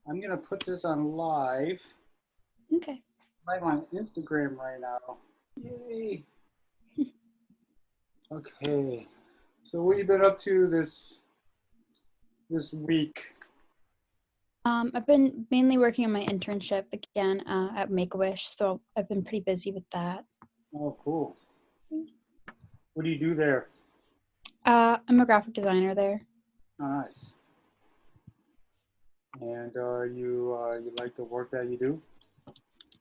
I'm gonna put this on Okay. live on Instagram right now. Yay! Okay. So what have you been up to this week? I've been mainly working on my internship again at Make-A-Wish, so I've been pretty busy with that. Oh, cool. What do you do there? I'm a graphic designer there. Oh, nice. And you like the work that you do?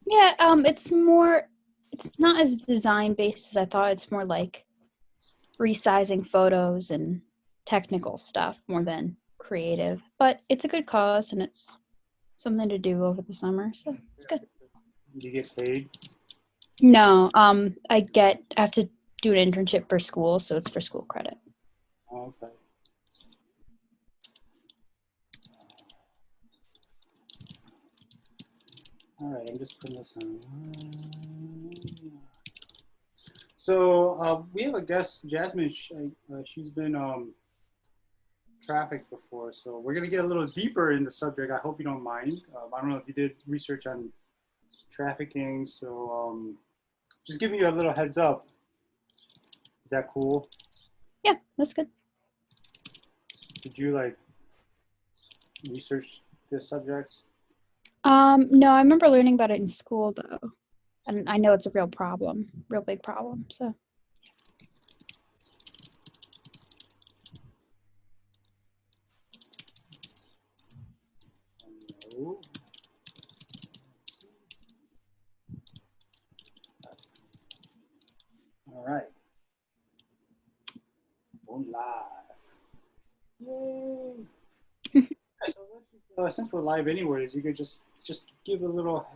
Yeah, it's not as design based as I thought. It's more like resizing photos and technical stuff more than creative. But it's a good cause and it's something to do over the summer, so it's good. Do you get paid? No, I have to do an internship for school, so it's for school credit. Oh, okay. All right, I'm just putting this on. So we have a guest, Jasmine. She's been trafficked before, so we're gonna get a little deeper in the subject. I hope you don't mind. I don't know if you did research on trafficking, so just giving you a little heads up. Is that cool? Yeah, that's good. Did you like research this subject? No, I remember learning about it in school though, and I know it's a real problem, real big problem. So, No. All right. We're live. Yay! So since we're live anyways, you could just give a little,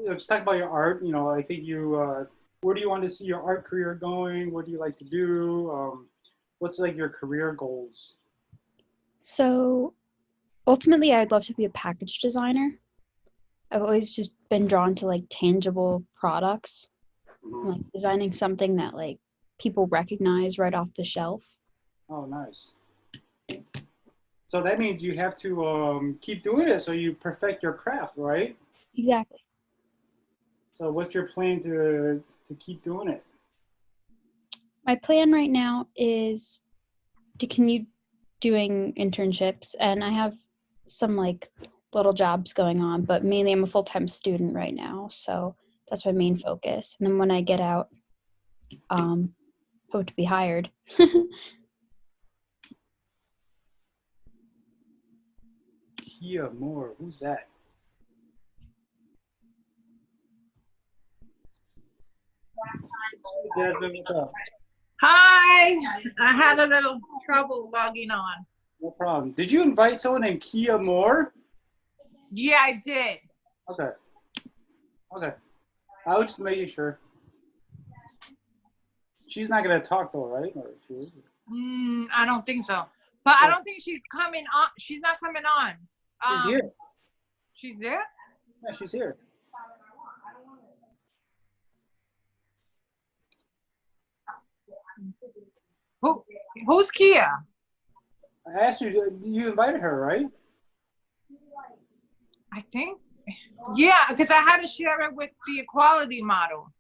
just talk about your art. I think where do you want to see your art career going? What do you like to do? What's like your career goals? so ultimately, I'd love to be a package designer. I've always just been drawn to like tangible products, Mhm. like designing something that like people recognize right off the shelf. Oh, nice. So that means you have to keep doing it so you perfect your craft, right? Exactly. So what's your plan to keep doing it? My plan right now is to continue doing internships, and I have some like little jobs going on, but mainly I'm a full-time student right now, so that's my main focus. And then when I get out, um, hope to be hired. Kia Moore, who's that? Hey, Jasmine, what's up? Hi, I had a little trouble logging on. No problem. Did you invite someone named Kia Moore? Yeah, I did. Okay. Okay. I was just making sure. She's not gonna talk though, right? Or she is? I don't think so. But I Oh, don't think she's coming on. She's not coming on. she's here. She's there? Yeah, she's here. Who? Who's Kia? I asked you. You invited her, right? I think. Yeah, because I had to share it with the equality model.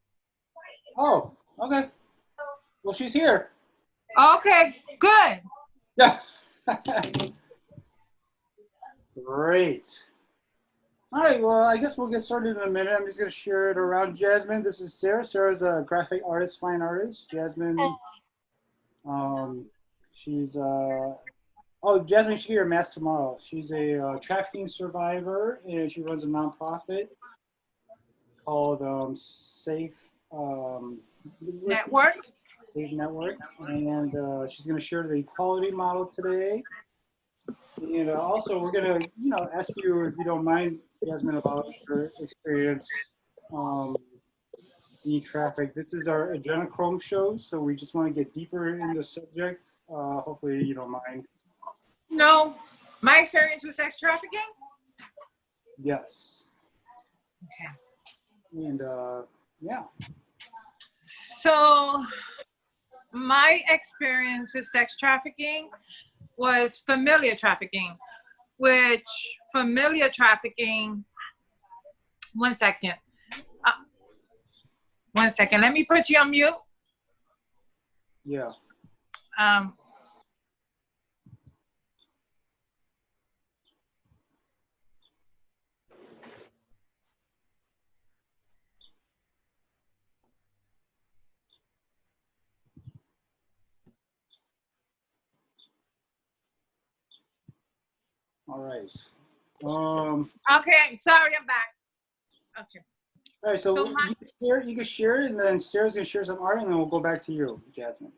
Oh, okay. Well, she's here. Okay, good. Yeah. Great. All right. Well, I guess we'll get started in a minute. I'm just gonna share it around. Jasmine, this is Sarah. Sarah's a graphic artist, fine artist. Jasmine, um, she's oh, Jasmine should get her mask tomorrow. She's a trafficking survivor, and she runs a nonprofit called Network. Safe Network, and she's going to share the equality model today. And also, we're going to, ask you if you don't mind, Jasmine, about your experience being trafficked. This is our adrenochrome show, so we just want to get deeper in the subject. Hopefully, you don't mind. No, my experience with sex trafficking. Yes. Okay. And yeah. So my experience with sex trafficking was familiar trafficking, which familiar trafficking. One second. Uh, 1 second. Let me put you on mute. Yeah. All right. Okay, sorry, I'm back. Okay. All right, so, So you can share it, and then Sarah's gonna share some art, and then we'll go back to you, Jasmine.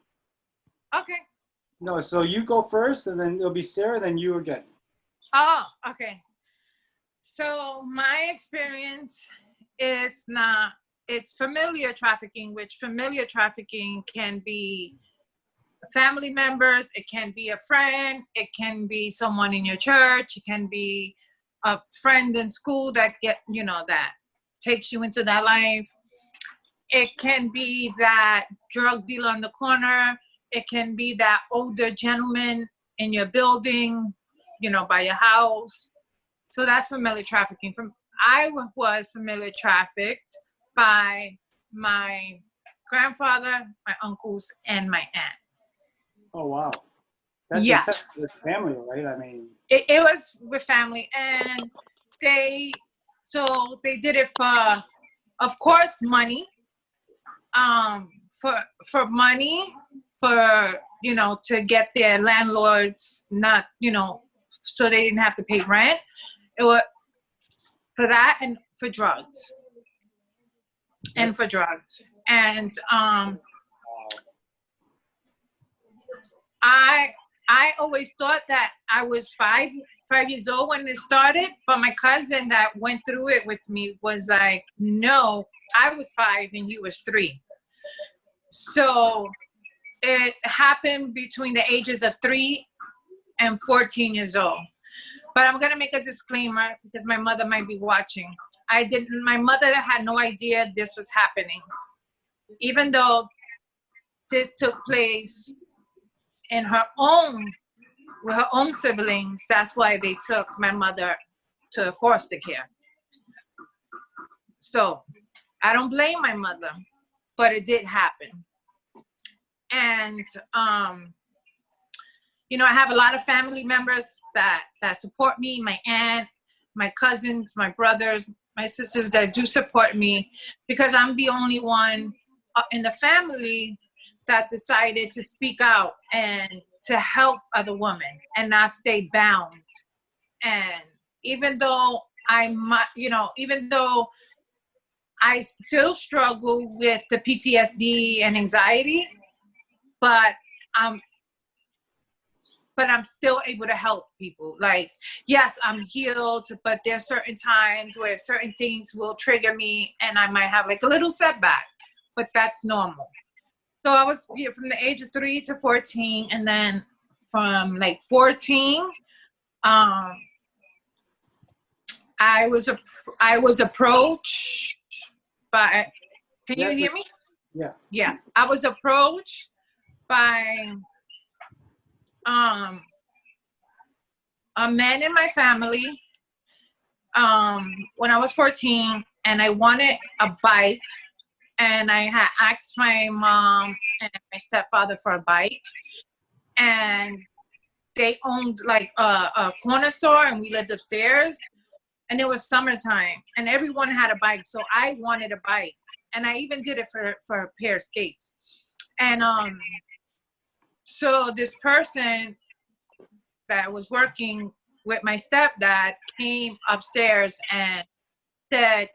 Okay. No, so you go first, and then it'll be Sarah, then you again. Oh, okay. So my experience, it's familiar trafficking, which familiar trafficking can be family members, it can be a friend, it can be someone in your church, it can be a friend in school that that takes you into that life. It can be that drug dealer on the corner. It can be that older gentleman in your building, by your house. So that's familiar trafficking. I was familiar trafficked by my grandfather, my uncles, and my aunt. Oh, wow. That's Yes. intense with family, right? I mean, it was with family, and they did it for, of course, money. For money, for to get their landlords not so they didn't have to pay rent. It was for that, and for drugs. And for drugs. And I always thought that I was 5 years old when it started, but my cousin that went through it with me was like, no, I was 5 and you was 3. So it happened between the ages of 3 and 14 years old. But I'm gonna make a disclaimer because my mother might be watching. My mother had no idea this was happening. Even though this took place in with her own siblings, that's why they took my mother to foster care. So I don't blame my mother, but it did happen. And I have a lot of family members that support me, my aunt, my cousins, my brothers, my sisters that do support me, because I'm the only one in the family that decided to speak out and to help other women and not stay bound. And even though even though I still struggle with the PTSD and anxiety, but I'm still able to help people. Like, yes, I'm healed, but there's certain times where certain things will trigger me and I might have like a little setback, but that's normal. So I was from the age of 3 to 14, and then from like 14, I was approached by. Can you hear me? Yeah. Yeah, I was approached by a man in my family when I was 14, and I wanted a bike. And I had asked my mom and my stepfather for a bike. And they owned like a corner store, and we lived upstairs. And it was summertime, and everyone had a bike. So I wanted a bike. And I even did it for a pair of skates. And so this person that was working with my stepdad came upstairs and said,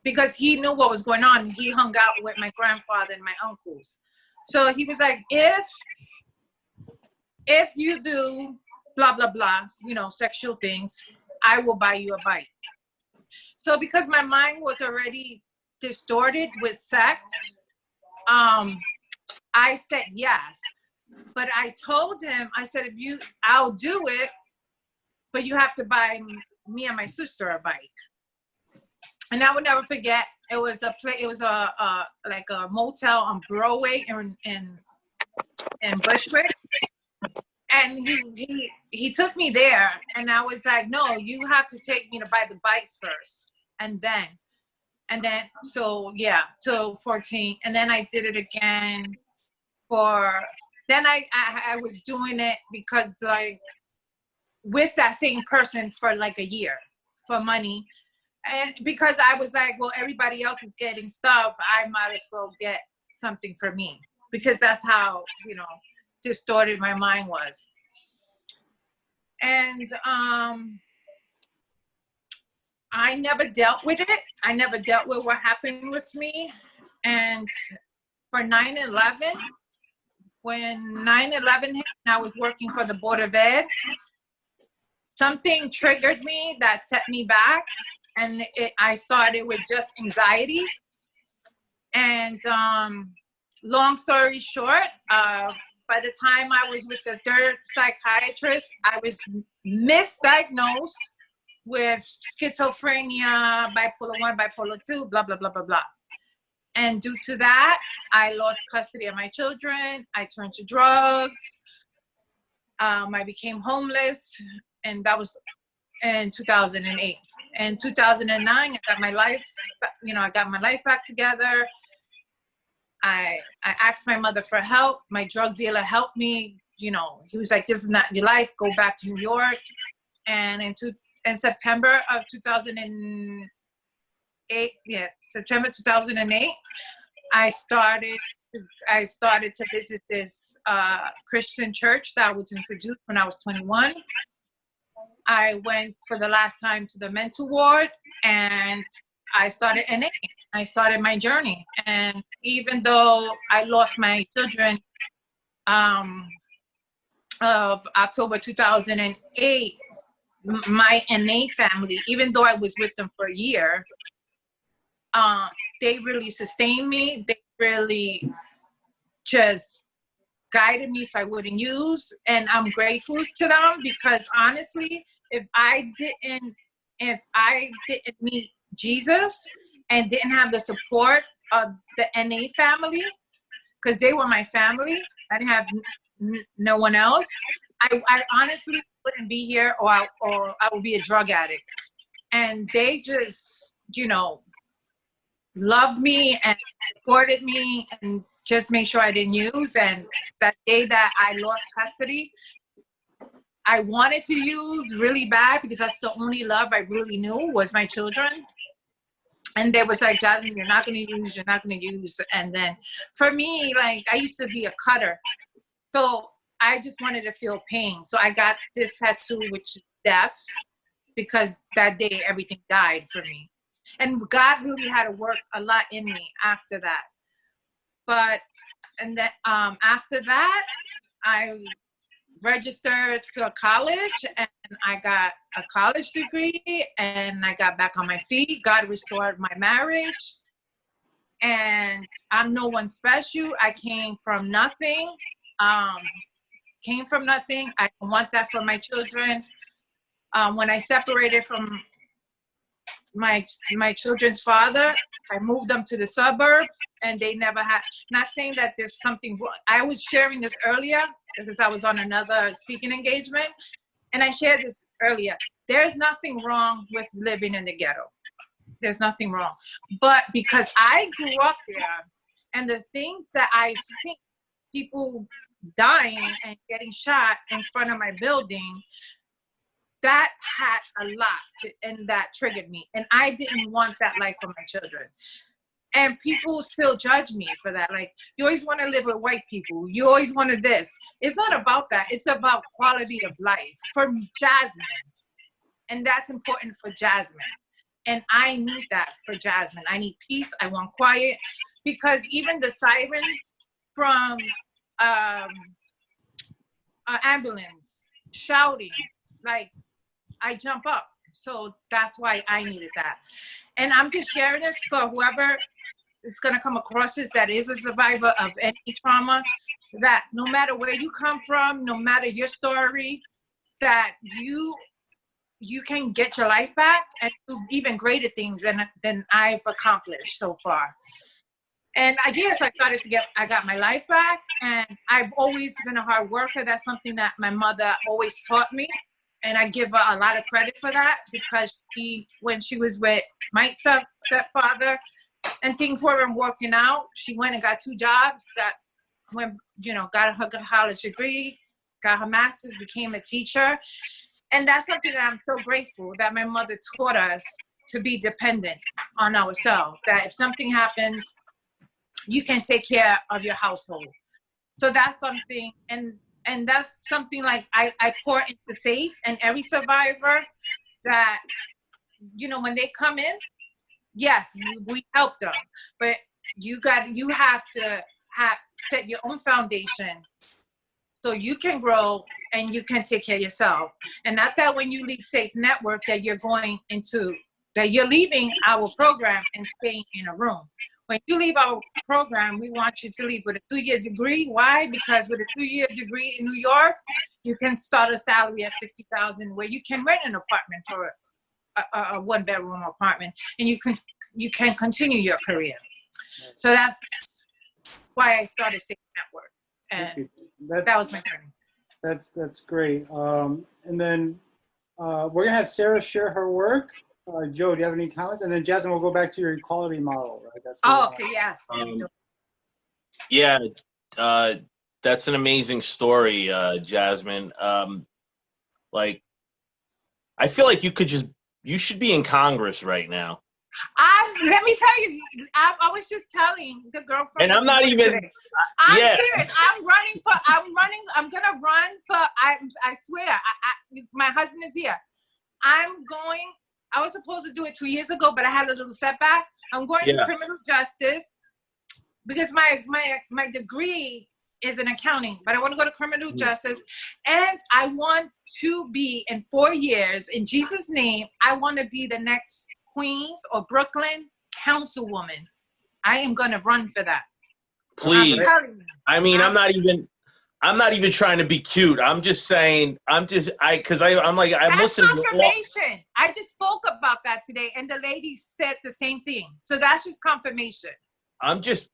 because he knew what was going on. He hung out with my grandfather and my uncles. So he was like, if you do blah, blah, blah, sexual things, I will buy you a bike. So because my mind was already distorted with sex, I said yes. But I told him, I said, I'll do it, but you have to buy me and my sister a bike. And I would never forget. It was a like a motel on Broadway in Bushwick. And he took me there, and I was like, no, you have to take me to buy the bikes first, and then so yeah, till 14, and then I did it again for. Then I was doing it because like with that same person for like a year for money, and because I was like, well, everybody else is getting stuff, I might as well get something for me, because that's how, you know, distorted my mind was. And I never dealt with it. I never dealt with what happened with me. And for 9/11, when 9/11 hit and I was working for the Board of Ed, something triggered me that set me back. And I started with just anxiety. And long story short, by the time I was with the third psychiatrist, I was misdiagnosed with schizophrenia, bipolar 1, bipolar 2, blah, blah, blah, blah, blah. And due to that, I lost custody of my children. I turned to drugs. I became homeless. And that was in 2008. In 2009, I got my life, I got my life back together. I asked my mother for help. My drug dealer helped me. He was like, this is not your life. Go back to New York. And in September of 2008, September 2008, I started to visit this Christian church that was introduced when I was 21. I went for the last time to the mental ward, and I started NA. I started my journey. And even though I lost my children of October 2008, my NA family, even though I was with them for a year, they really sustained me. They really just guided me so I wouldn't use. And I'm grateful to them, because honestly, if I didn't meet Jesus and didn't have the support of the NA family, because they were my family, I didn't have no one else, I honestly wouldn't be here, or I would be a drug addict. And they just, loved me and supported me and just made sure I didn't use. And that day that I lost custody, I wanted to use really bad, because that's the only love I really knew was my children. And they was like, Jasmine, you're not going to use, you're not going to use. And then for me, like, I used to be a cutter. So I just wanted to feel pain. So I got this tattoo, which is death, because that day everything died for me. And God really had to work a lot in me after that. And then after that, I registered to a college, and I got a college degree, and I got back on my feet. God restored my marriage. And I'm no one special. I came from nothing. I don't want that for my children. When I separated from my children's father, I moved them to the suburbs, and they never had, not saying that there's something wrong. I was sharing this earlier because I was on another speaking engagement, and I shared this earlier. There's nothing wrong with living in the ghetto. There's nothing wrong. But because I grew up there, and the things that I've seen, people dying and getting shot in front of my building, that had a lot and that triggered me. And I didn't want that life for my children. And people still judge me for that. Like, you always want to live with white people. You always wanted this. It's not about that. It's about quality of life for Jasmine. And that's important for Jasmine. And I need that for Jasmine. I need peace. I want quiet. Because even the sirens from ambulance shouting, like, I jump up. So that's why I needed that. And I'm just sharing this for whoever is going to come across this that is a survivor of any trauma, that no matter where you come from, no matter your story, that you can get your life back and do even greater things than I've accomplished so far. And I guess I got my life back, and I've always been a hard worker. That's something that my mother always taught me. And I give her a lot of credit for that, because when she was with my stepfather and things weren't working out, she went and got 2 jobs, got her college degree, got her master's, became a teacher. And that's something that I'm so grateful that my mother taught us, to be dependent on ourselves, that if something happens, you can take care of your household. So that's something, and that's something like I pour into Safe and every survivor, that, when they come in, yes, we help them, but you have to set your own foundation so you can grow and you can take care of yourself. And not that when you leave Safe Network that you're leaving our program and staying in a room. When you leave our program, we want you to leave with a 2-year degree. Why? Because with a 2-year degree in New York, you can start a salary at $60,000, where you can rent an apartment for a 1-bedroom apartment, and you can continue your career. So that's why I started Safe Network, and that was my journey. That's great. And then we're gonna have Sarah share her work. Joe, do you have any comments? And then Jasmine, we'll go back to your equality model, right? Okay, yes. Yeah, that's an amazing story, Jasmine. Like, I feel like you should be in Congress right now. Let me tell you, I was just telling the girl from. And I'm not even. Today. I'm serious. I'm gonna run for. I swear. My husband is here. I was supposed to do it 2 years ago, but I had a little setback. I'm going to criminal justice, because my degree is in accounting, but I want to go to criminal justice, and I want to be, in 4 years, in Jesus' name, I want to be the next Queens or Brooklyn councilwoman. I am going to run for that. Please. I mean, I'm not even trying to be cute. I'm just saying, I'm listening. That's confirmation. I just spoke about that today, and the lady said the same thing. So that's just confirmation. I'm just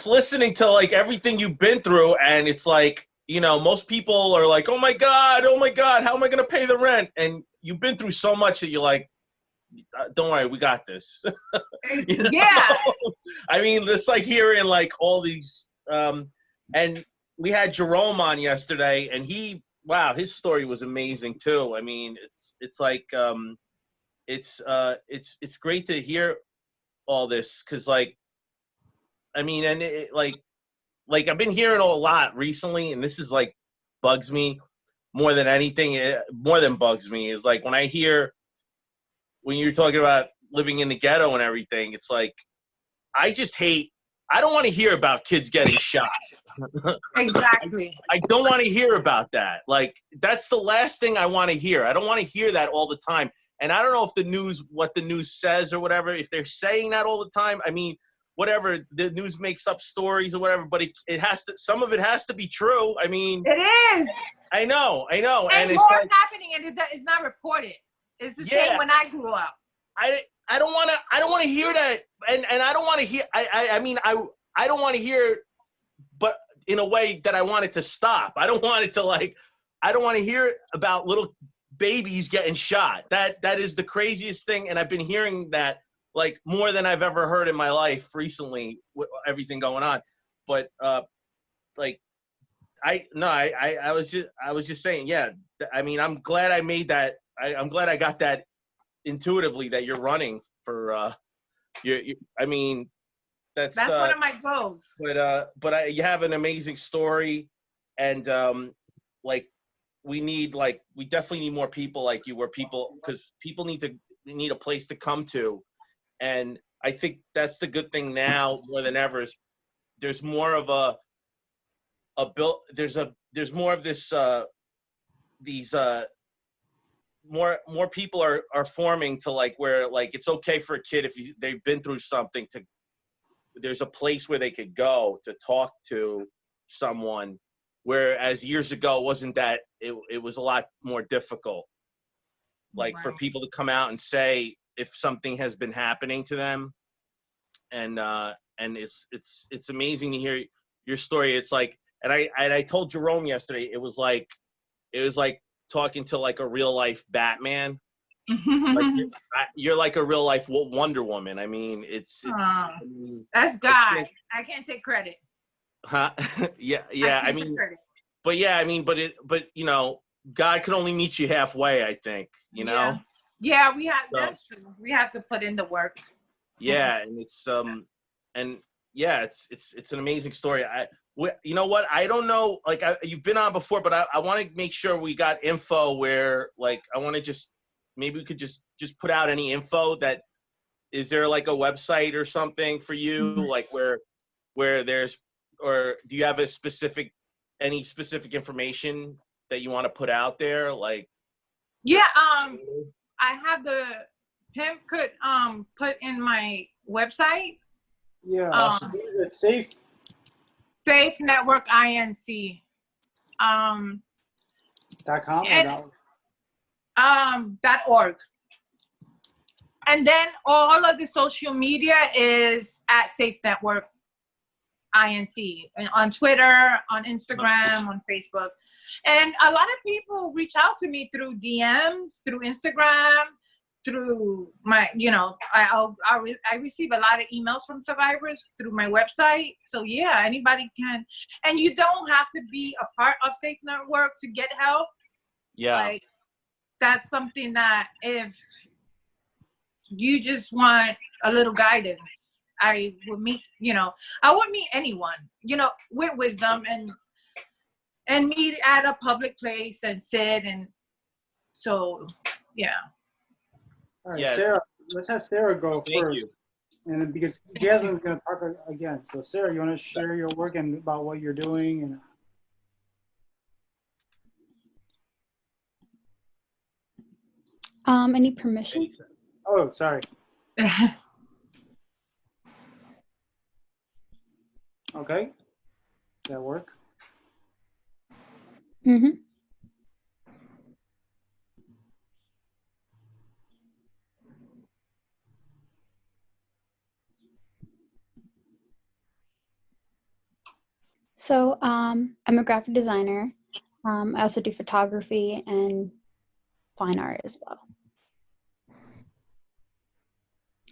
listening to like everything you've been through, and it's like, most people are like, oh my God, how am I going to pay the rent? And you've been through so much that you're like, don't worry, we got this. Yeah. I mean, it's like hearing like all these, and we had Jerome on yesterday, and his story was amazing too. I mean, it's like, it's great to hear all this, because like, I mean, and like I've been hearing a lot recently, and this is like bugs me more than anything. More than bugs me is like when you're talking about living in the ghetto and everything. It's like I don't want to hear about kids getting shot. Exactly. I don't want to hear about that. Like, that's the last thing I want to hear. I don't want to hear that all the time. And I don't know if what the news says or whatever, if they're saying that all the time. I mean, whatever, the news makes up stories or whatever, but some of it has to be true. I mean, it is. I know. And it's more like, is happening, and it's not reported. It's the same when I grew up. I don't want to hear that, and I don't want to hear. I don't want to hear, but in a way that I want it to stop. I don't want it to I don't want to hear about little babies getting shot. That is the craziest thing, and I've been hearing that like more than I've ever heard in my life recently with everything going on. But I was just saying, yeah. I mean, I'm glad I made that. I'm glad I got that intuitively, that you're running for I mean, that's one of my goals. But you have an amazing story, and we definitely need more people like you, because people need a place to come to. And I think that's the good thing now more than ever is there's more of there's more of this more people are forming to like where like it's okay for a kid if they've been through something there's a place where they could go to talk to someone, whereas years ago wasn't that it was a lot more difficult, like for people to come out and say if something has been happening to them. And it's amazing to hear your story. It's like, and I told Jerome yesterday, it was like talking to like a real life Batman. Like you're like a real life Wonder Woman. I mean, I mean, that's God. I can't take credit. huh? Yeah. I mean, but yeah, I mean, but you know, God can only meet you halfway. I think, you know. Yeah, that's true. We have to put in the work. Yeah, and and yeah, it's an amazing story. You know what? I don't know. Like, you've been on before, but I want to make sure we got info where, like, I want to just maybe we could just put out any info that is there like a website or something for you, like where there's, or do you have any specific information that you want to put out there, like? Yeah, I have him could put in my website. Yeah, the safe Network Inc. .com and .org. And then all of the social media is at Safe Network Inc. On Twitter, on Instagram, on Facebook. And a lot of people reach out to me through DMs, through Instagram, through my, I receive a lot of emails from survivors through my website. So yeah, anybody can. And you don't have to be a part of Safe Network to get help. Yeah. Like, that's something that if you just want a little guidance, I would meet anyone, with wisdom and meet at a public place and sit. And so, yeah. All right, Sarah, let's have Sarah go first. You. And then, because Jasmine's going to talk again. So Sarah, you want to share your work and about what you're doing? And I need permission. Oh, sorry. Okay. Does that work? Mm-hmm. So I'm a graphic designer. I also do photography and fine art as well.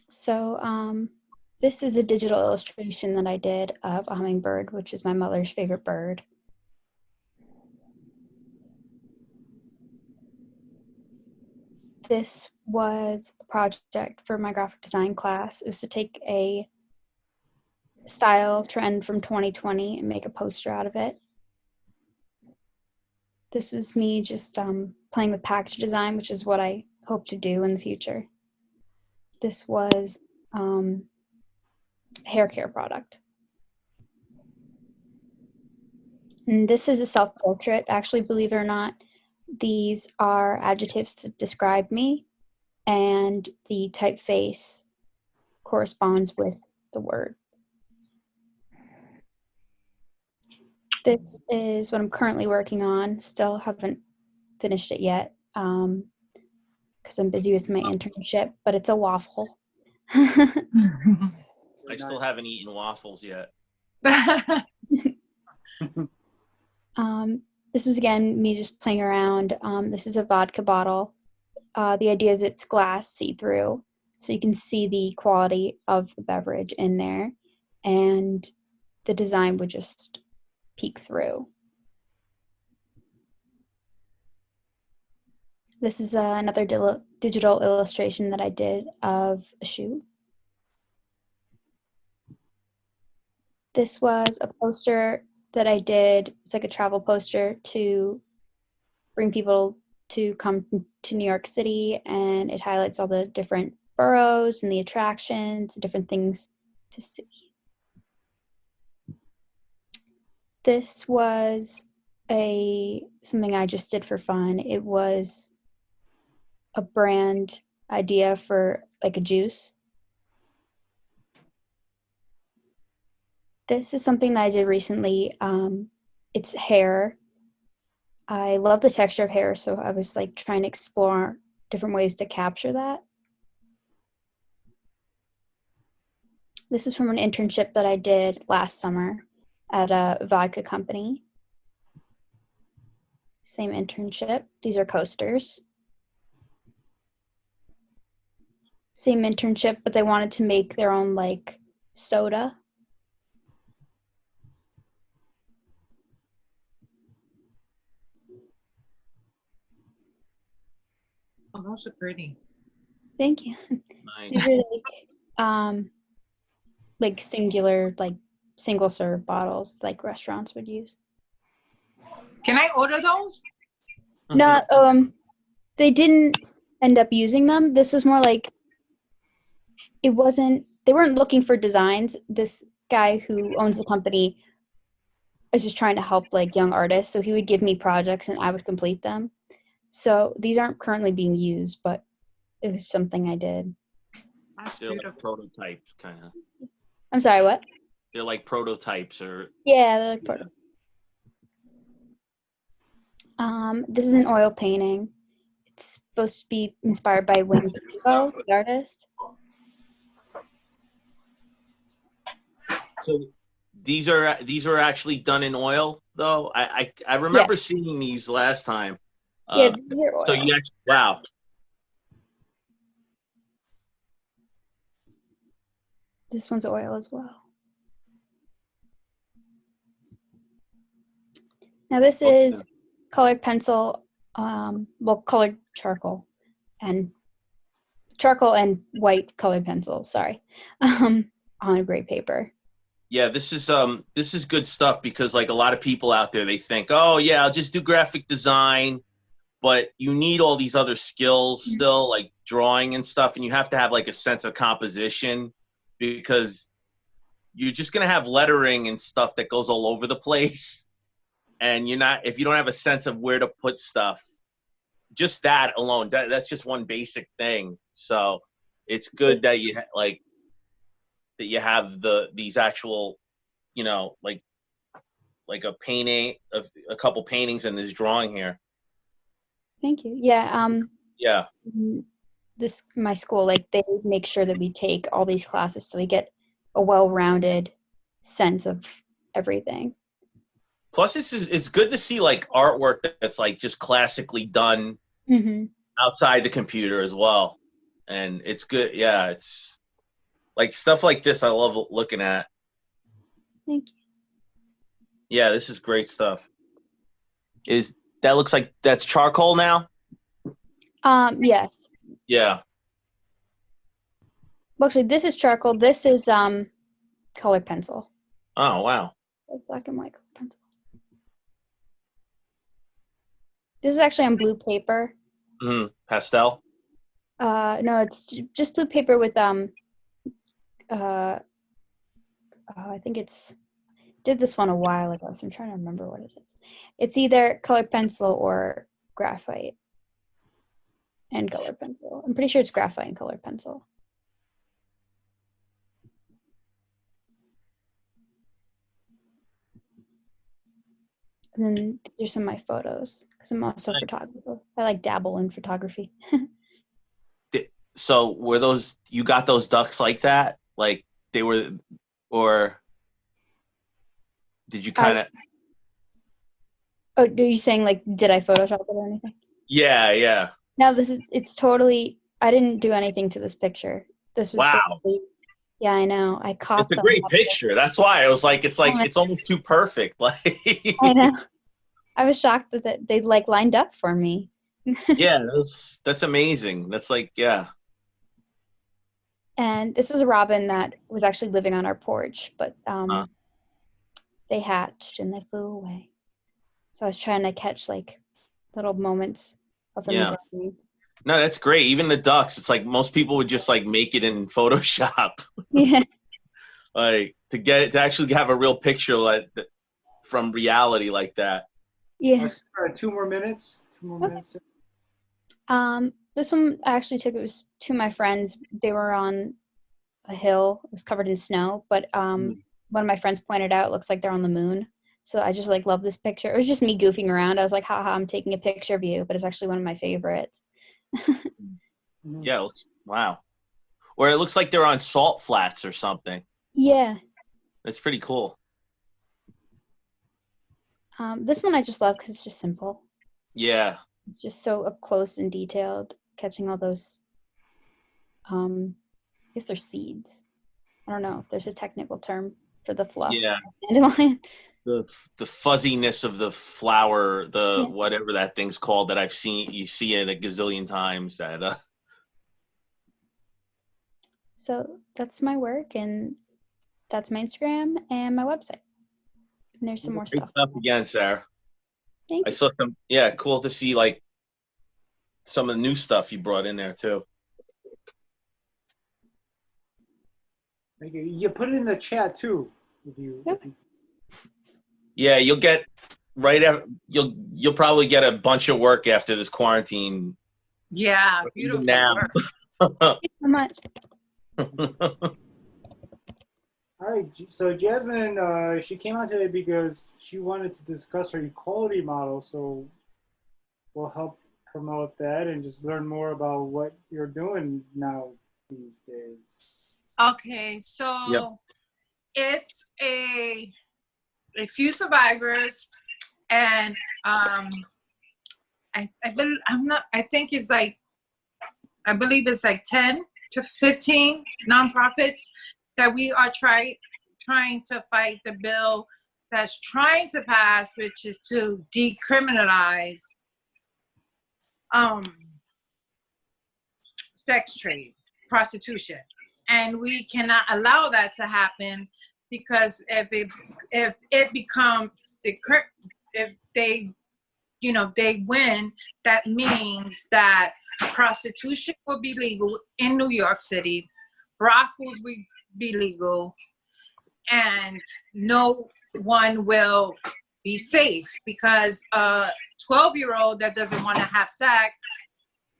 So this is a digital illustration that I did of a hummingbird, which is my mother's favorite bird. This was a project for my graphic design class. It was to take a style trend from 2020 and make a poster out of it. This was me just playing with package design, which is what I hope to do in the future. This was a hair care product. And this is a self-portrait. Actually, believe it or not, these are adjectives that describe me, and the typeface corresponds with the word. This is what I'm currently working on. Still haven't finished it yet because I'm busy with my internship, but it's a waffle. I still haven't eaten waffles yet. This was, again, me just playing around. This is a vodka bottle. The idea is it's glass, see-through, so you can see the quality of the beverage in there, and the design would just peek through. This is another digital illustration that I did of a shoe. This was a poster that I did. It's like a travel poster to bring people to come to New York City, and it highlights all the different boroughs and the attractions, different things to see. This was something I just did for fun. It was a brand idea for like a juice. This is something that I did recently. It's hair. I love the texture of hair, so I was like trying to explore different ways to capture that. This is from an internship that I did last summer at a vodka company. Same internship. These are coasters. Same internship, but they wanted to make their own like soda. Oh, those are pretty. Thank you. Nice. These are like singular, like single serve bottles like restaurants would use. Can I order those? No, they didn't end up using them. This was more like they weren't looking for designs. This guy who owns the company is just trying to help like young artists. So he would give me projects and I would complete them. So these aren't currently being used, but it was something I did. That's They're like beautiful. prototypes, kind of. I'm sorry, what? They're like prototypes, or Yeah, they're like this is an oil painting. It's supposed to be inspired by Wayne Picasso, the artist. so these are actually done in oil, though. I remember seeing these last time. Yeah, these are So oil. you actually, wow. This one's oil as well. Now this is colored pencil, colored charcoal and white colored pencil, sorry, on gray paper. Yeah, this is good stuff, because like a lot of people out there, they think, oh yeah, I'll just do graphic design, but you need all these other skills still, like drawing and stuff, and you have to have like a sense of composition, because you're just gonna have lettering and stuff that goes all over the place, and if you don't have a sense of where to put stuff, just that alone, that's just one basic thing. So it's good that you have these actual, like a painting of a couple paintings in this drawing here. Thank you. Yeah. Yeah. My school, like they make sure that we take all these classes so we get a well-rounded sense of everything. Plus, it's good to see like artwork that's like just classically done outside the computer as well, and it's good. Yeah, it's like stuff like this I love looking at. Thank you. Yeah, this is great stuff. That looks like that's charcoal now? Yes. Yeah. Well, actually, this is charcoal. This is colored pencil. Oh, wow. Like black and white colored pencil. This is actually on blue paper. Pastel? No, it's just blue paper with I think did this one a while ago, so I'm trying to remember what it is. It's either colored pencil or graphite and colored pencil. I'm pretty sure it's graphite and colored pencil. And then these are some of my photos, because I'm also a photographer. I like dabble in photography. So you got those ducks like that? Like they were, or did you kind of? Oh, are you saying like, did I Photoshop it or anything? Yeah. No, it's totally, I didn't do anything to this picture. This was wow. totally, yeah, I know. I caught It's a great picture. That's why I was like, it's almost too perfect. Like I know. I was shocked that they like lined up for me. Yeah, that's amazing. That's like, yeah. And this was a robin that was actually living on our porch, but they hatched and they flew away. So I was trying to catch like little moments of them. Yeah. Growing. No, that's great. Even the ducks, it's like most people would just like make it in Photoshop. Yeah. Like to actually have a real picture like from reality like that. Yeah. 2 more minutes. 2 more minutes. This one I actually took. It was two of my friends. They were on a hill. It was covered in snow, but one of my friends pointed out it looks like they're on the moon. So I just like love this picture. It was just me goofing around. I was like, haha, I'm taking a picture of you, but it's actually one of my favorites. Yeah, wow. Or it looks like they're on salt flats or something. Yeah. That's pretty cool. This one I just love because it's just simple. Yeah. It's just so up close and detailed, catching all those. I guess they're seeds. I don't know if there's a technical term for the fluff. Yeah. Dandelion. The fuzziness of the flower, the Yeah. whatever that thing's called that you see it a gazillion times. That So that's my work, and that's my Instagram and my website. And there's some more great stuff. stuff again, Sarah. Thank I you. saw some. Yeah, cool to see like some of the new stuff you brought in there too. Thank you. You put it in the chat too. Yep. Yeah, you'll get you'll probably get a bunch of work after this quarantine. Yeah, beautiful Now. work. Thank you so much. All right. So Jasmine, she came out today because she wanted to discuss her equality model. So we'll help promote that and just learn more about what you're doing now these days. Okay, so Yep. it's a few survivors, and I think it's like, I believe it's like 10 to 15 nonprofits that we are trying to fight the bill that's trying to pass, which is to decriminalize sex trade, prostitution. And we cannot allow that to happen, because if it becomes if they they win, that means that prostitution will be legal in New York City, brothels will be legal, and no one will be safe, because a 12-year-old that doesn't want to have sex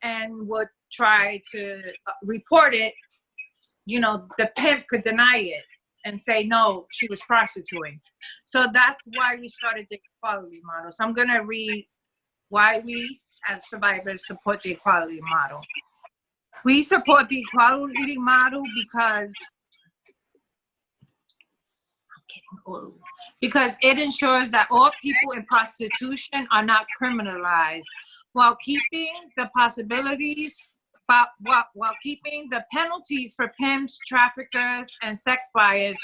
and would try to report it, the pimp could deny it and say, no, she was prostituting. So that's why we started the equality model. So I'm going to read why we as survivors support the equality model. We support the equality model because it ensures that all people in prostitution are not criminalized, while keeping the penalties for pimps, traffickers, and sex buyers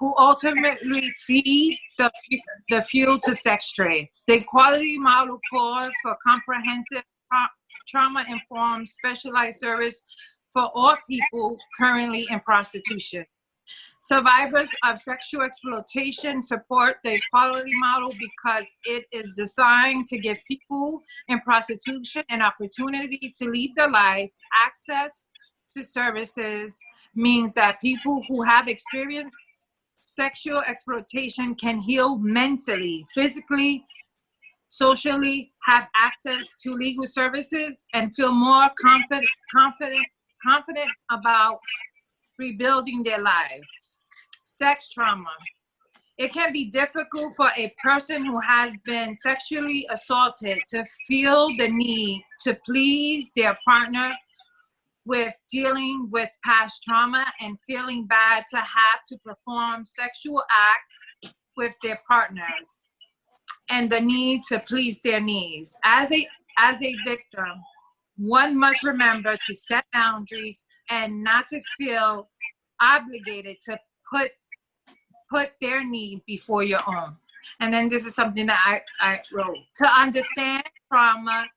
who ultimately feed the fuel to sex trade. The equality model calls for comprehensive, trauma-informed, specialized service for all people currently in prostitution. Survivors of sexual exploitation support the equality model because it is designed to give people in prostitution an opportunity to leave their life. Access to services means that people who have experienced sexual exploitation can heal mentally, physically, socially, have access to legal services, and feel more confident about rebuilding their lives. Sex trauma. It can be difficult for a person who has been sexually assaulted to feel the need to please their partner, with dealing with past trauma and feeling bad to have to perform sexual acts with their partners, and the need to please their needs. As a victim, one must remember to set boundaries and not to feel obligated to put their need before your own. And then this is something that I wrote. To understand trauma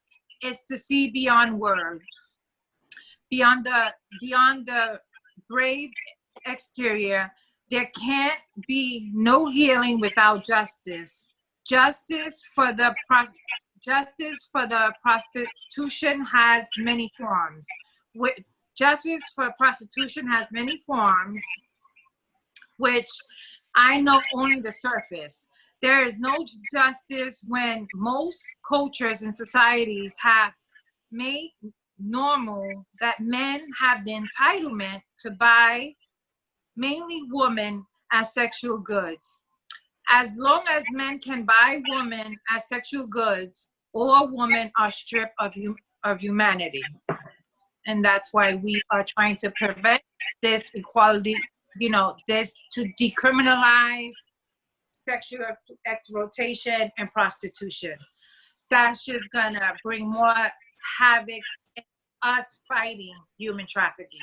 is to see beyond words, beyond the brave exterior. There can't be no healing without justice. Justice for the prostitution has many forms. Justice for prostitution has many forms, which I know only the surface. There is no justice when most cultures and societies have made normal that men have the entitlement to buy mainly women as sexual goods. As long as men can buy women as sexual goods, all women are stripped of humanity. And that's why we are trying to prevent this equality this to decriminalize sexual exploitation and prostitution. That's just gonna bring more havoc in us fighting human trafficking.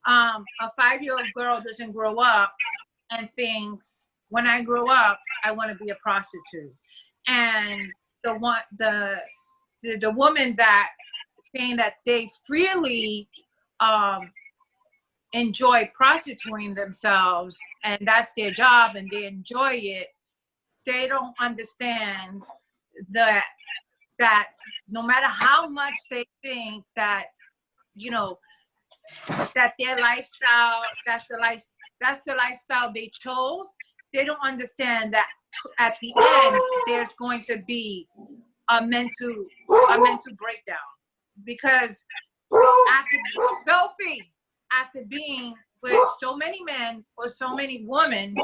A 5-year-old girl doesn't grow up and thinks, when I grow up, I want to be a prostitute. And the woman that saying that they freely enjoy prostituting themselves and that's their job and they enjoy it, they don't understand that no matter how much they think that that their lifestyle, that's the lifestyle they chose, they don't understand that at the end there's going to be a mental breakdown, because after being with so many men or so many women,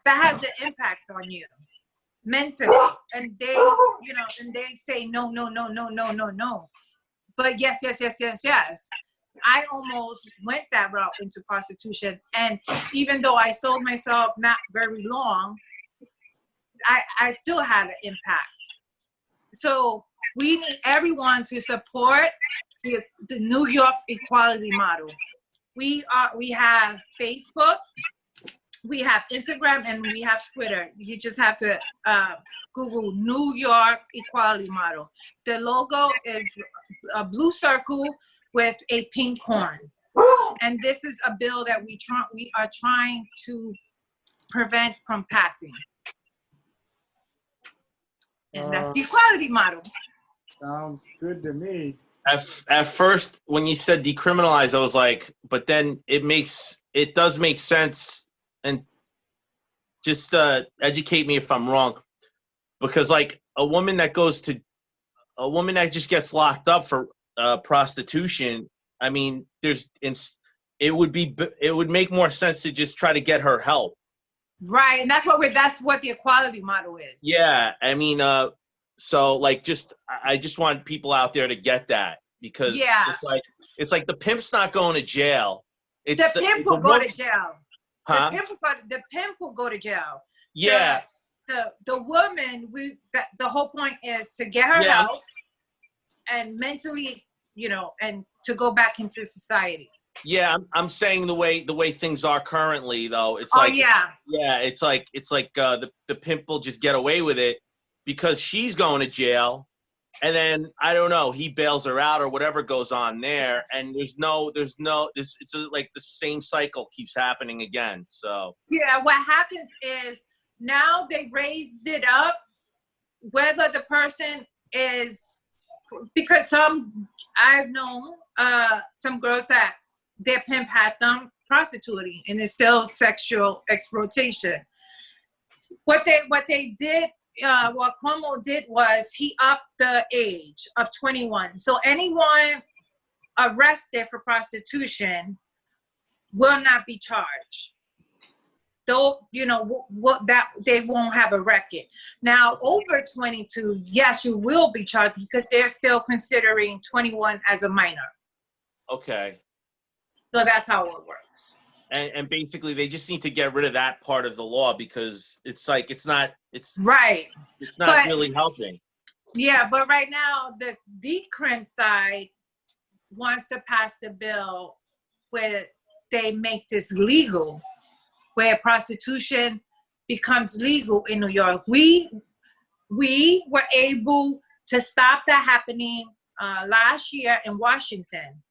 that has an impact on you mentally, and they say no, but yes. I almost went that route into prostitution, and even though I sold myself not very long, I still had an impact. So we need everyone to support the New York equality model. We have Facebook, we have Instagram, and we have Twitter. You just have to Google New York equality model. The logo is a blue circle with a pink horn. And this is a bill that we are trying to prevent from passing. And that's the equality model. Sounds good to me. At first, when you said decriminalize, I was like, but then it does make sense. And just educate me if I'm wrong, because like a woman that just gets locked up for prostitution, I mean, it would make more sense to just try to get her help. Right, and that's what the equality model is. Yeah, I mean, so like, I just want people out there to get that, because it's like the pimp's not going to jail. The pimp will go to jail. Huh? The pimp will go to jail. Yeah. The woman, the whole point is to get her help and mentally, and to go back into society. Yeah, I'm saying the way things are currently, though. It's it's like the pimp will just get away with it because she's going to jail, and then I don't know, he bails her out or whatever goes on there, and it's like the same cycle keeps happening again. So yeah, what happens is now they raised it up, whether the person is, because I've known some girls that their pimp had them prostituting, and it's still sexual exploitation. What Cuomo did was he upped the age of 21. So anyone arrested for prostitution will not be charged. Though, they won't have a record. Now, over 22, yes, you will be charged because they're still considering 21 as a minor. Okay. So that's how it works. And basically, they just need to get rid of that part of the law, because it's like it's not really helping. Yeah, but right now the decrim side wants to pass the bill where they make this legal, where prostitution becomes legal in New York. We were able to stop that happening last year in Washington,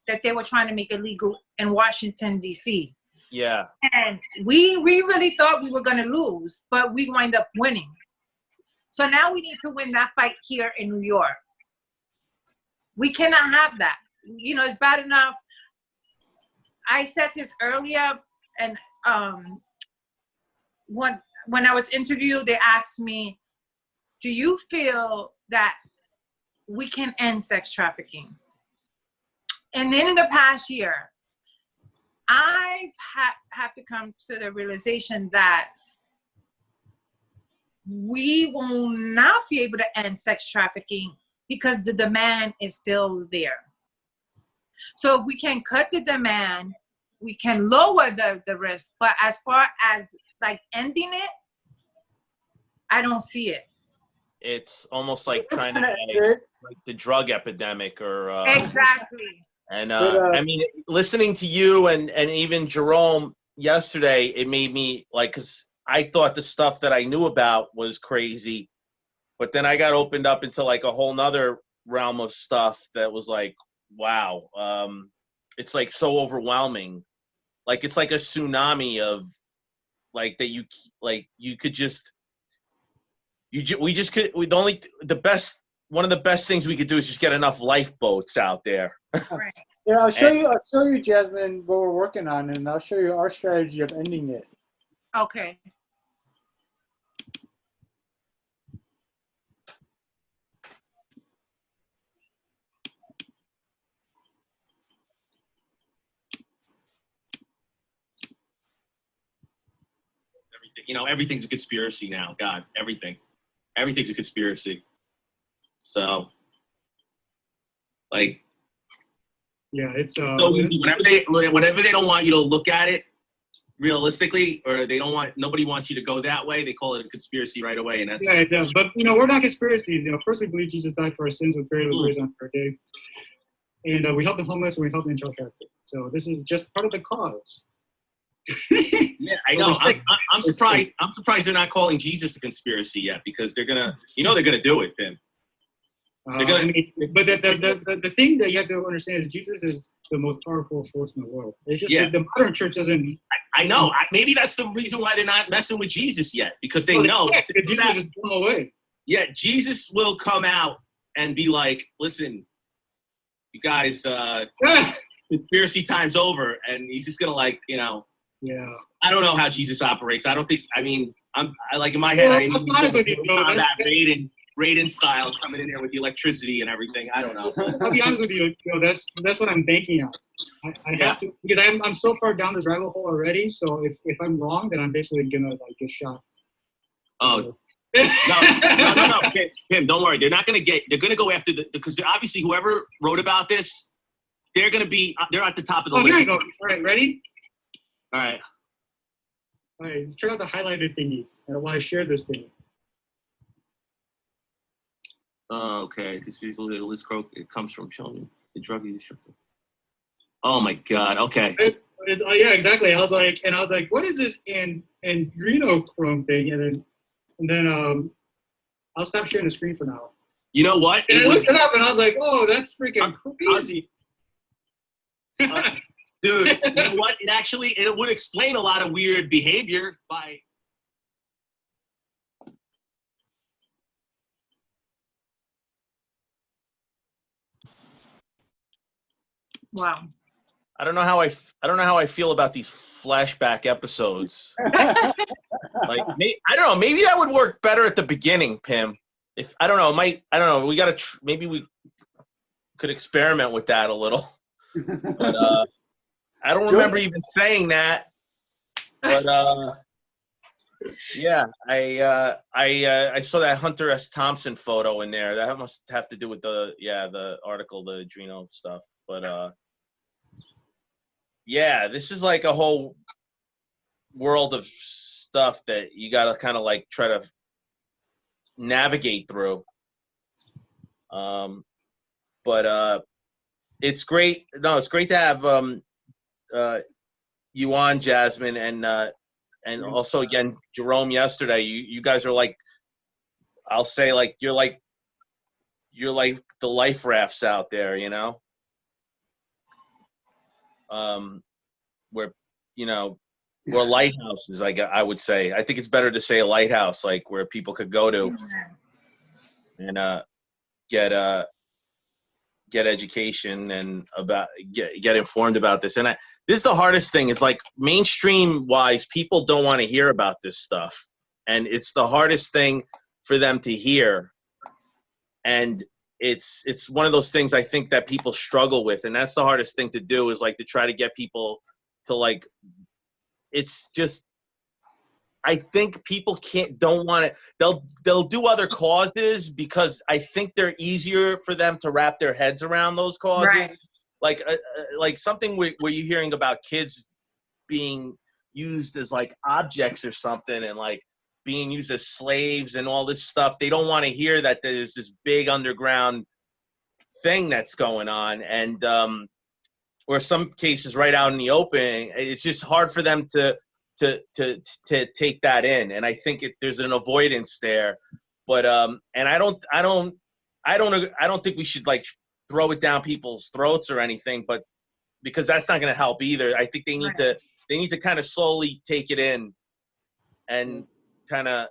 that they were trying to make it legal in Washington, D.C. Yeah. And we really thought we were going to lose, but we wind up winning. So now we need to win that fight here in New York. We cannot have that. It's bad enough. I said this earlier, and when I was interviewed, they asked me, do you feel that we can end sex trafficking? And then in the past year, I have to come to the realization that we will not be able to end sex trafficking because the demand is still there. So if we can cut the demand, can lower the risk. But as far as like ending it, I don't see it. It's almost like trying to end like the drug epidemic or Exactly. and I mean, listening to you and even Jerome yesterday, it made me like, because I thought the stuff that I knew about was crazy, but then I got opened up into like a whole nother realm of stuff that was like, wow, it's like so overwhelming. Like it's like a tsunami of like that you could just one of the best things we could do is just get enough lifeboats out there. Right. Yeah, I'll show you, Jasmine, what we're working on, and I'll show you our strategy of ending it. Okay. Everything's a conspiracy now. God, everything's a conspiracy. So, like, yeah, it's so easy. Whenever they don't want you to look at it realistically, or nobody wants you to go that way, they call it a conspiracy right away, and that's yeah, it does. But we're not conspiracies. First we believe Jesus died for our sins, was buried, was raised on the third day, and we help the homeless and we help the child trafficked. So this is just part of the cause. Yeah, I know. I'm surprised. I'm surprised they're not calling Jesus a conspiracy yet, because they're gonna do it, Tim. But the thing that you have to understand is Jesus is the most powerful force in the world. It's just that the modern church doesn't. I know. Maybe that's the reason why they're not messing with Jesus yet, because they know Jesus will just blow away. Yeah, Jesus will come out and be like, "Listen, you guys, conspiracy time's over," and he's just gonna Yeah. I don't know how Jesus operates. I don't think. I mean, I like in my head. Raiden style coming in there with the electricity and everything. I don't know. I'll be honest with you. That's what I'm banking on. I have to, because I'm so far down this rabbit hole already. So if I'm wrong, then I'm basically gonna get shot. Oh. No, Tim, don't worry. They're gonna go after because obviously whoever wrote about this, they're at the top of the list. Here you go. All right, ready? All right. All right, check out the highlighted thingy. I want to share this thing. Okay. This is Liz Croak. It comes from showing the drug use. Oh my God. Okay. Yeah, exactly. I was like, what is this adrenochrome thing? And then I'll stop sharing the screen for now. You know what? And I looked it up and I was like, oh, that's freaking crazy. Dude, you know what? It would explain a lot of weird behavior by. Wow. I don't know how I feel about these flashback episodes. I don't know. Maybe that would work better at the beginning, Pim. I don't know. We gotta. Maybe we could experiment with that a little. But I don't remember even saying that. But yeah, I saw that Hunter S. Thompson photo in there. That must have to do with the article, the adrenal stuff. But yeah, this is like a whole world of stuff that you gotta kind of like try to navigate through. But it's great. No, it's great to have you on, Jasmine, and also again Jerome yesterday. You guys are like, I'll say like you're like the life rafts out there, where we're lighthouses. I would say. I think it's better to say a lighthouse, like where people could go to and get education and get informed about this. And this is the hardest thing. It's like mainstream wise, people don't want to hear about this stuff, and it's the hardest thing for them to hear. And it's one of those things I think that people struggle with, and that's the hardest thing to do, is like to try to get people to like. It's just, I think people don't want it. They'll do other causes because I think they're easier for them to wrap their heads around those causes. Right. Like something where you're hearing about kids being used as like objects or something, and like being used as slaves and all this stuff. They don't want to hear that there's this big underground thing that's going on, and or some cases right out in the open. It's just hard for them to take that in, and I think there's an avoidance there. But and I don't think we should like throw it down people's throats or anything, but because that's not going to help either. I think they need to kind of slowly take it in and kind of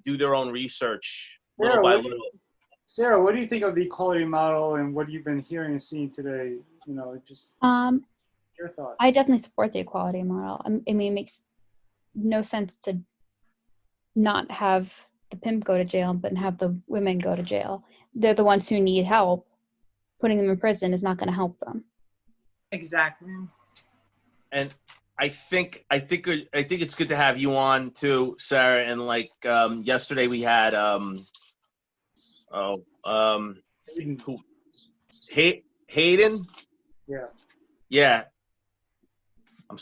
do their own research little by little. Sarah, what do you think of the equality model and what you've been hearing and seeing today? You know, just your thoughts. I definitely support the equality model. I mean, it makes no sense to not have the pimp go to jail, but have the women go to jail. They're the ones who need help. Putting them in prison is not going to help them. Exactly. And I think it's good to have you on too, Sarah. And like yesterday we had Hayden. Yeah. I'm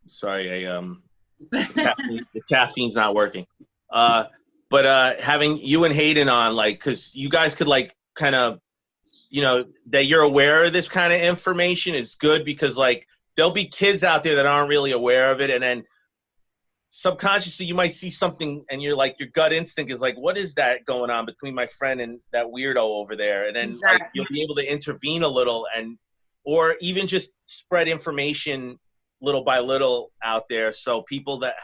sorry. The caffeine's not working. But having you and Hayden on, like, because you guys could like kind of, you know, that you're aware of this kind of information is good, because like there'll be kids out there that aren't really aware of it, and then subconsciously you might see something and you're like, your gut instinct is like, what is that going on between my friend and that weirdo over there? And then like you'll be able to intervene a little, and or even just spread information little by little out there, so people that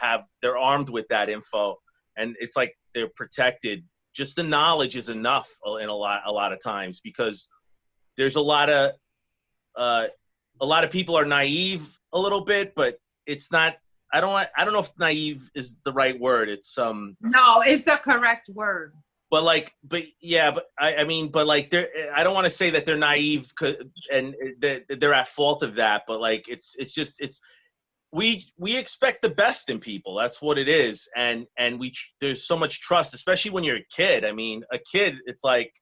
they're armed with that info, and it's like they're protected. Just the knowledge is enough in a lot of times, because there's a lot of people are naive a little bit, but it's not. I don't know if naive is the right word. It's No, it's the correct word. But like, I mean, but like, I don't want to say that they're naive and they're at fault of that. But like, we expect the best in people. That's what it is, and there's so much trust, especially when you're a kid. I mean, a kid, it's like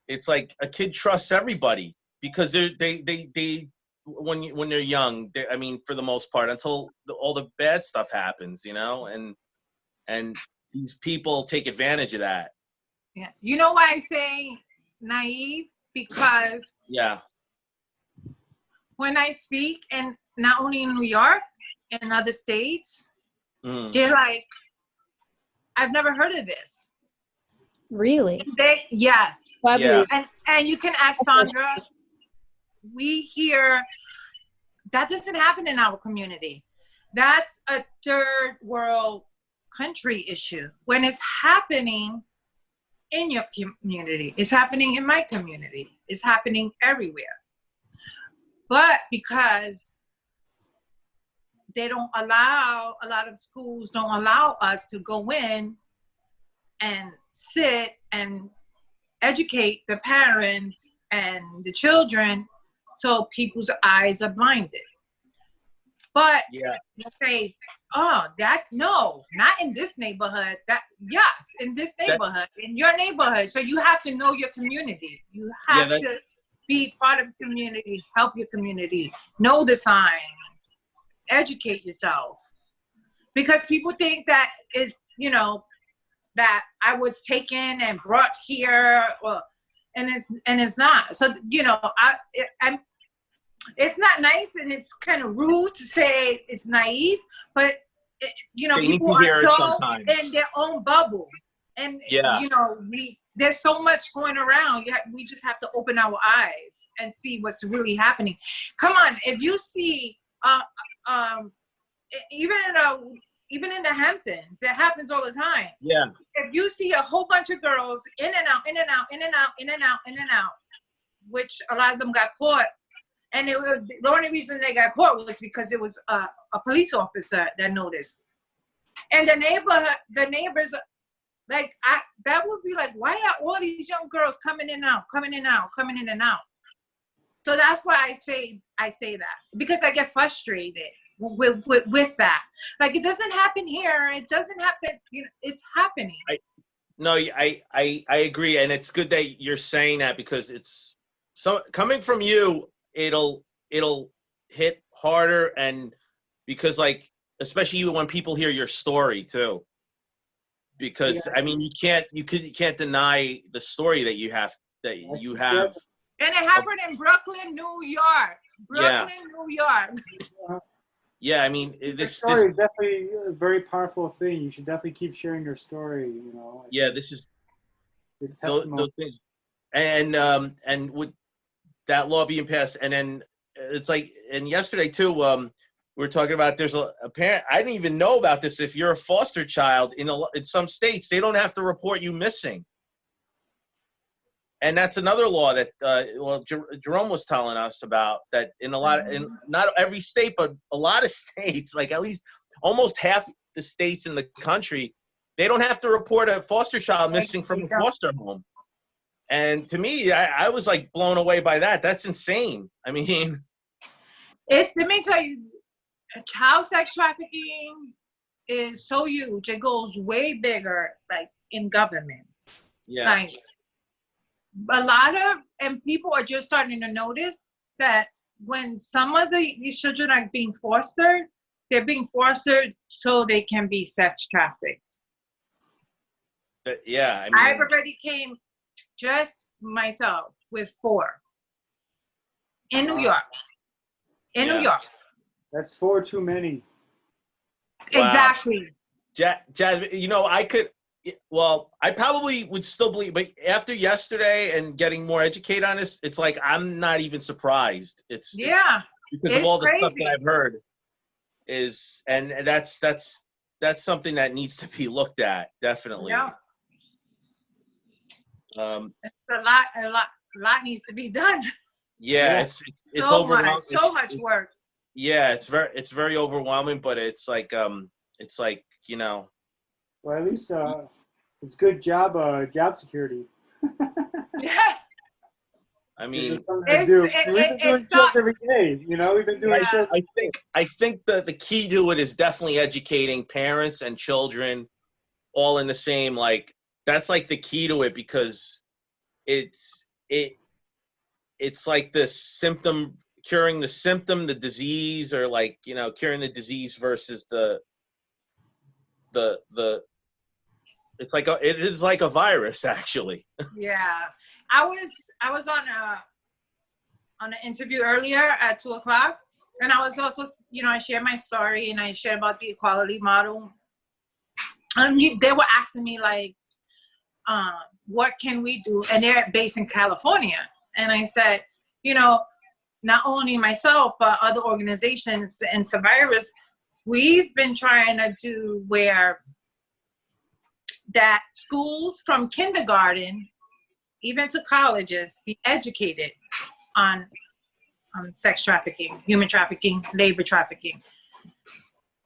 a kid trusts everybody, because they when they're young. I mean, for the most part, until all the bad stuff happens, you know, and these people take advantage of that. Yeah, you know why I say naive? Because when I speak, and not only in New York, in other states, they're like, I've never heard of this. Really? Yes. Yeah. And you can ask Sandra. We hear that doesn't happen in our community. That's a third world country issue. When it's happening in your community, it's happening in my community, it's happening everywhere. But because they don't allow, a lot of schools don't allow us to go in and sit and educate the parents and the children, so people's eyes are blinded. But you say, oh, no, not in this neighborhood. Yes, in this neighborhood, in your neighborhood. So you have to know your community. You have to be part of the community, help your community, know the signs, educate yourself. Because people think that is, you know, that I was taken and brought here, and it's not. So, you know, it's not nice, and it's kind of rude to say it's naive, but you know, people are so in their own bubble, and you know, there's so much going around. We just have to open our eyes and see what's really happening. Come on, if you see, even in the Hamptons, it happens all the time. Yeah. If you see a whole bunch of girls in and out, in and out, in and out, in and out, in and out, which a lot of them got caught. And the only reason they got caught was because it was a police officer that noticed. And the neighbors, like, that would be like, why are all these young girls coming in and out, coming in and out, coming in and out? So that's why I say that, because I get frustrated with that. Like, it doesn't happen here. It doesn't happen. You know, it's happening. I agree, and it's good that you're saying that, because it's so coming from you. It'll hit harder, and because like, especially when people hear your story too, because I mean, you can't deny the story that you have. Yeah. And it happened in Brooklyn, New York. Brooklyn, New York. Yeah, I mean, Your this story is definitely a very powerful thing. You should definitely keep sharing your story. You know. yeah, this is Your testimony. those things, and with that law being passed, and then it's like, and yesterday too, we were talking about there's a parent. I didn't even know about this. If you're a foster child in some states, they don't have to report you missing. And that's another law that Jerome was telling us about, that in not every state, but a lot of states, like at least almost half the states in the country, they don't have to report a foster child missing from a foster home. And to me, I was like blown away by that. That's insane. I mean, Let me tell you, child sex trafficking is so huge. It goes way bigger, like in governments. yeah. Like, a lot of, and people are just starting to notice that when some of these children are being fostered, they're being fostered so they can be sex trafficked. Yeah, I mean, I've already came just myself with 4 in New York. In New York. That's 4 too many. Wow. Exactly. Jasmine, you know, I probably would still believe, but after yesterday and getting more educated on this, it's like I'm not even surprised. It's because of all the stuff that I've heard and that's something that needs to be looked at, definitely. Yeah. A lot needs to be done. Yeah, it's so overwhelming. So much work. Yeah, it's very overwhelming, but it's like you know. Well, at least it's good job security. Yeah. I mean, we've been doing shows every day. You know, we've been doing shows. I think that the key to it is definitely educating parents and children all in the same, like, that's like the key to it, because it's like the symptom, curing the symptom, the disease, or like, you know, curing the disease versus the it's like it is like a virus, actually. Yeah, I was on an interview earlier at 2:00, and I was also, you know, I shared my story and I shared about the equality model, and they were asking me like, what can we do? And they're based in California, and I said, you know, not only myself but other organizations and survivors, we've been trying to do where that schools from kindergarten even to colleges be educated on sex trafficking, human trafficking, labor trafficking,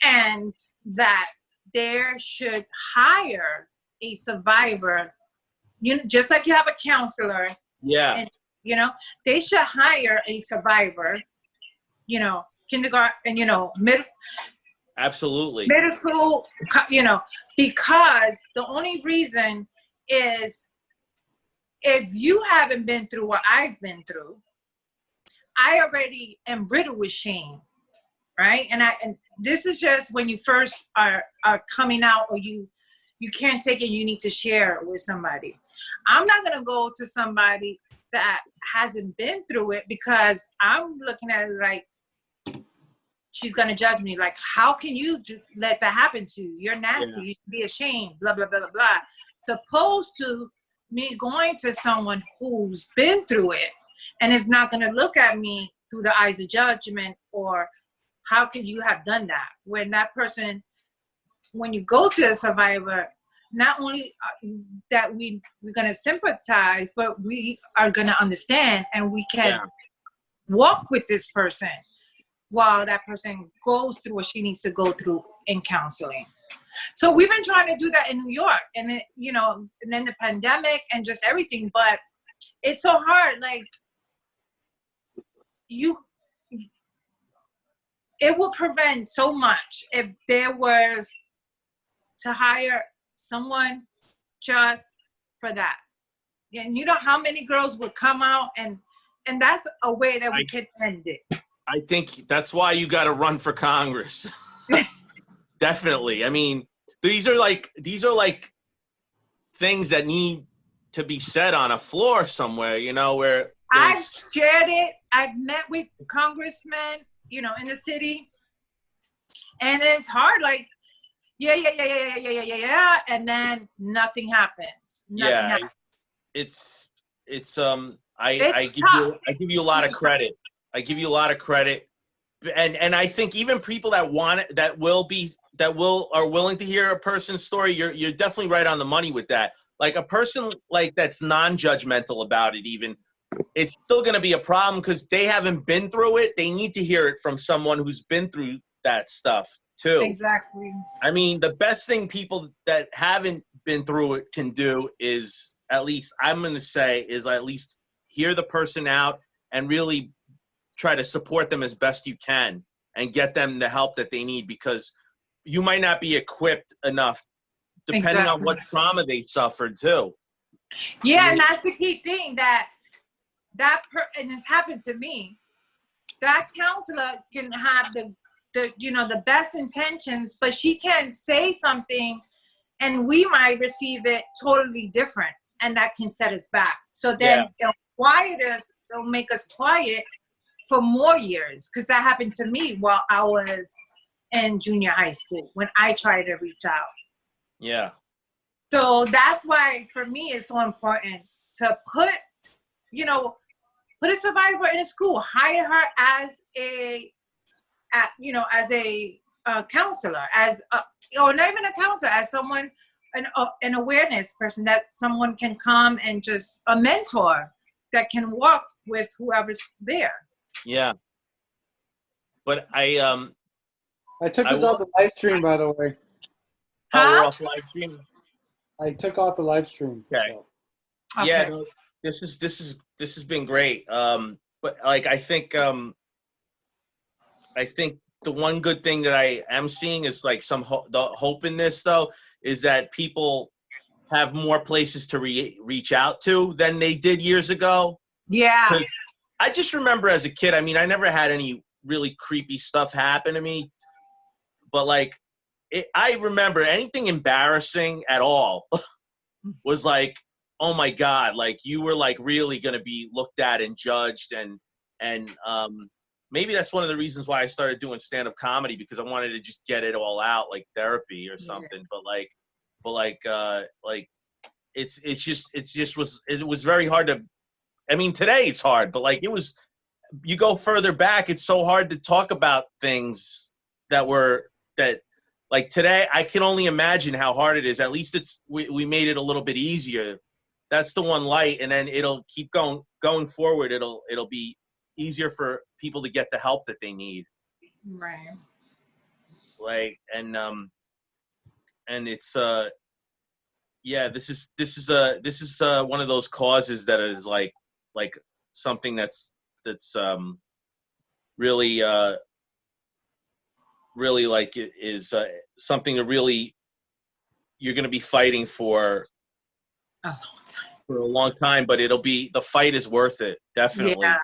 and that there should hire a survivor, you know, just like you have a counselor. Yeah. And, you know, they should hire a survivor, you know, kindergarten, you know, Absolutely. middle school, you know, because the only reason is if you haven't been through what I've been through, I already am riddled with shame, right? And this is just when you first are coming out, or you can't take it, you need to share it with somebody. I'm not gonna go to somebody that hasn't been through it, because I'm looking at it like she's gonna judge me. Like, how can you let that happen to you? You're nasty. Yeah. You should be ashamed. Blah blah blah blah blah. Supposed to me going to someone who's been through it and is not gonna look at me through the eyes of judgment, or how could you have done that? When that person, when you go to a survivor, not only that we're gonna sympathize, but we are gonna understand, and we can walk with this person while that person goes through what she needs to go through in counseling. So we've been trying to do that in New York, and it, you know, and then the pandemic and just everything, but it's so hard. Like, it will prevent so much if there was to hire someone just for that. And you know how many girls would come out, and that's a way that we can end it. I think that's why you got to run for Congress. Definitely. I mean, these are like things that need to be said on a floor somewhere, you know, where I've shared it. I've met with congressmen, you know, in the city, and it's hard. Like, yeah, and then nothing happens. Nothing yeah, happens. it's It's I give you a lot of credit. I give you a lot of credit, and I think even people that want it, that are willing to hear a person's story, you're definitely right on the money with that. Like a person like that's non-judgmental about it, even it's still going to be a problem because they haven't been through it. They need to hear it from someone who's been through that stuff too. Exactly. I mean, the best thing people that haven't been through it can do is, at least I'm going to say, is at least hear the person out and really try to support them as best you can and get them the help that they need, because you might not be equipped enough depending on what trauma they suffered too. Yeah, and that's the key thing, and it's happened to me. That counselor can have the best intentions, but she can say something and we might receive it totally different, and that can set us back. So then it'll quiet us, it'll make us quiet for more years, because that happened to me while I was in junior high school when I tried to reach out. Yeah. So that's why for me it's so important to put a survivor in a school, hire her as a counselor, or not even a counselor, as someone, an awareness person, that someone can come and just a mentor that can walk with whoever's there. Yeah. But I took this off the live stream, by the way. Oh, we're off live stream. I took off the live stream. Okay. So. Okay. Yeah, no, this has been great. But like I think the one good thing that I am seeing is like the hope in this though is that people have more places to reach out to than they did years ago. Yeah. I just remember as a kid, I mean, I never had any really creepy stuff happen to me, but like I remember anything embarrassing at all was like, oh my God, like you were like really going to be looked at and judged, and maybe that's one of the reasons why I started doing stand-up comedy, because I wanted to just get it all out, like therapy or something. Yeah. It was very hard to, I mean, today it's hard, but like you go further back, it's so hard to talk about things that like today, I can only imagine how hard it is. At least we made it a little bit easier. That's the one light, and then it'll keep going forward. It'll be easier for people to get the help that they need. Right. Like and it's this is one of those causes that is like something that's really really like it is something that really you're going to be fighting for a long time, but the fight is worth it, definitely. Yeah.